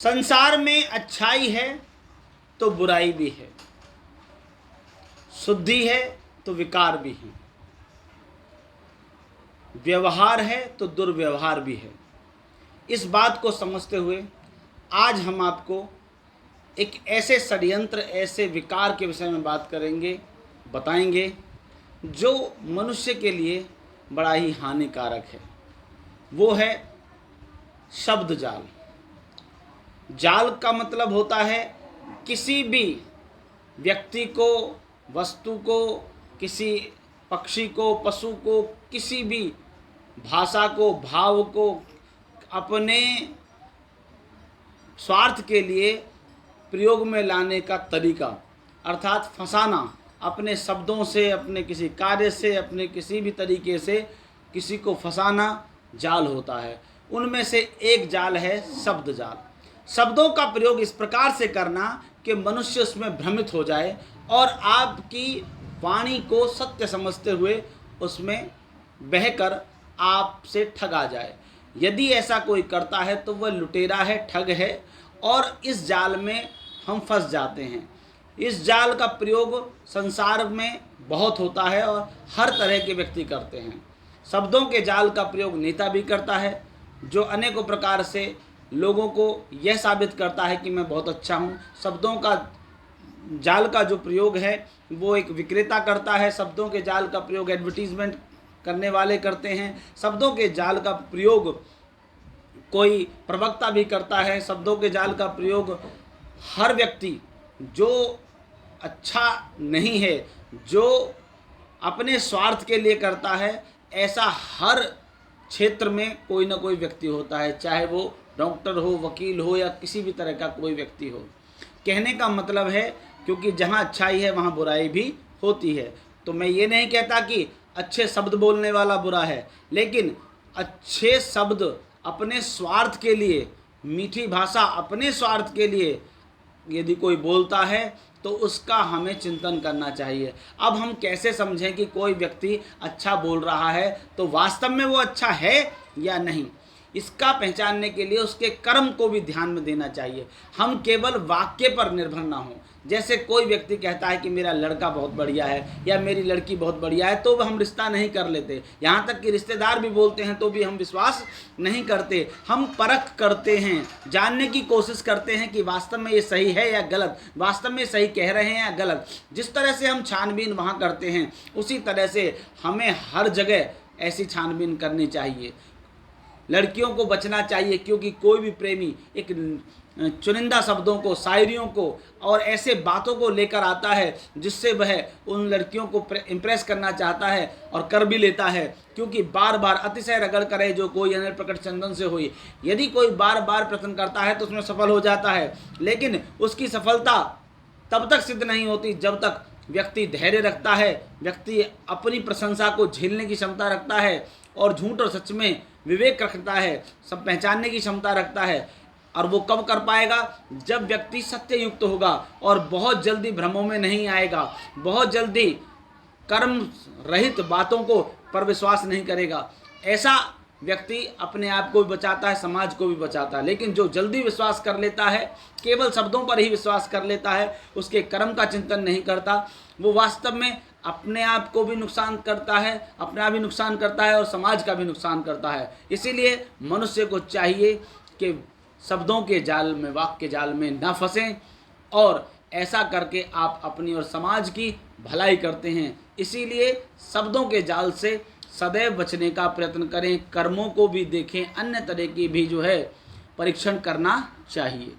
संसार में अच्छाई है तो बुराई भी है, शुद्धि है तो विकार भी है, व्यवहार है तो दुर्व्यवहार भी है। इस बात को समझते हुए आज हम आपको एक ऐसे षड्यंत्र, ऐसे विकार के विषय में बात करेंगे, बताएंगे जो मनुष्य के लिए बड़ा ही हानिकारक है। वो है शब्द जाल। जाल का मतलब होता है किसी भी व्यक्ति को, वस्तु को, किसी पक्षी को, पशु को, किसी भी भाषा को, भाव को अपने स्वार्थ के लिए प्रयोग में लाने का तरीका, अर्थात फंसाना, अपने शब्दों से, अपने किसी कार्य से, अपने किसी भी तरीके से किसी को फंसाना जाल होता है। उनमें से एक जाल है शब्द जाल। शब्दों का प्रयोग इस प्रकार से करना कि मनुष्य उसमें भ्रमित हो जाए और आपकी वाणी को सत्य समझते हुए उसमें बहकर आपसे ठगा जाए। यदि ऐसा कोई करता है तो वह लुटेरा है, ठग है, और इस जाल में हम फंस जाते हैं। इस जाल का प्रयोग संसार में बहुत होता है और हर तरह के व्यक्ति करते हैं। शब्दों के जाल का प्रयोग नेता भी करता है, जो अनेकों प्रकार से लोगों को यह साबित करता है कि मैं बहुत अच्छा हूँ। शब्दों का जाल का जो प्रयोग है वो एक विक्रेता करता है। शब्दों के जाल का प्रयोग एडवर्टीजमेंट करने वाले करते हैं। शब्दों के जाल का प्रयोग कोई प्रवक्ता भी करता है। शब्दों के जाल का प्रयोग हर व्यक्ति जो अच्छा नहीं है, जो अपने स्वार्थ के लिए करता है, ऐसा हर क्षेत्र में कोई ना कोई व्यक्ति होता है, चाहे वो डॉक्टर हो, वकील हो या किसी भी तरह का कोई व्यक्ति हो। कहने का मतलब है क्योंकि जहाँ अच्छाई है वहाँ बुराई भी होती है। तो मैं ये नहीं कहता कि अच्छे शब्द बोलने वाला बुरा है, लेकिन अच्छे शब्द अपने स्वार्थ के लिए, मीठी भाषा अपने स्वार्थ के लिए यदि कोई बोलता है तो उसका हमें चिंतन करना चाहिए। अब हम कैसे समझें कि कोई व्यक्ति अच्छा बोल रहा है तो वास्तव में वो अच्छा है या नहीं? इसका पहचानने के लिए उसके कर्म को भी ध्यान में देना चाहिए। हम केवल वाक्य पर निर्भर ना हो। जैसे कोई व्यक्ति कहता है कि मेरा लड़का बहुत बढ़िया है या मेरी लड़की बहुत बढ़िया है, तो हम रिश्ता नहीं कर लेते। यहाँ तक कि रिश्तेदार भी बोलते हैं तो भी हम विश्वास नहीं करते। हम परख करते हैं, जानने की कोशिश करते हैं कि वास्तव में ये सही है या गलत, वास्तव में सही कह रहे हैं या गलत। जिस तरह से हम छानबीन वहाँ करते हैं, उसी तरह से हमें हर जगह ऐसी छानबीन करनी चाहिए। लड़कियों को बचना चाहिए, क्योंकि कोई भी प्रेमी एक चुनिंदा शब्दों को, शायरियों को और ऐसे बातों को लेकर आता है जिससे वह उन लड़कियों को इम्प्रेस करना चाहता है और कर भी लेता है। क्योंकि बार बार अतिशय रगड़ करे जो कोई अनिल प्रकट चंदन से हुई। यदि कोई बार बार प्रयत्न करता है तो उसमें सफल हो जाता है, लेकिन उसकी सफलता तब तक सिद्ध नहीं होती जब तक व्यक्ति धैर्य रखता है, व्यक्ति अपनी प्रशंसा को झेलने की क्षमता रखता है और झूठ और सच में विवेक रखता है, सब पहचानने की क्षमता रखता है। और वो कब कर पाएगा? जब व्यक्ति सत्य युक्त होगा और बहुत जल्दी भ्रमों में नहीं आएगा, बहुत जल्दी कर्म रहित बातों को पर विश्वास नहीं करेगा। ऐसा व्यक्ति अपने आप को भी बचाता है, समाज को भी बचाता है। लेकिन जो जल्दी विश्वास कर लेता है, केवल शब्दों पर ही विश्वास कर लेता है, उसके कर्म का चिंतन नहीं करता, वो वास्तव में अपने आप को भी नुकसान करता है, अपना भी नुकसान करता है और समाज का भी नुकसान करता है। इसीलिए मनुष्य को चाहिए कि शब्दों के जाल में, वाक्य के जाल में न फंसें, और ऐसा करके आप अपनी और समाज की भलाई करते हैं। इसीलिए शब्दों के जाल से सदैव बचने का प्रयत्न करें। कर्मों को भी देखें, अन्य तरह की भी जो है परीक्षण करना चाहिए।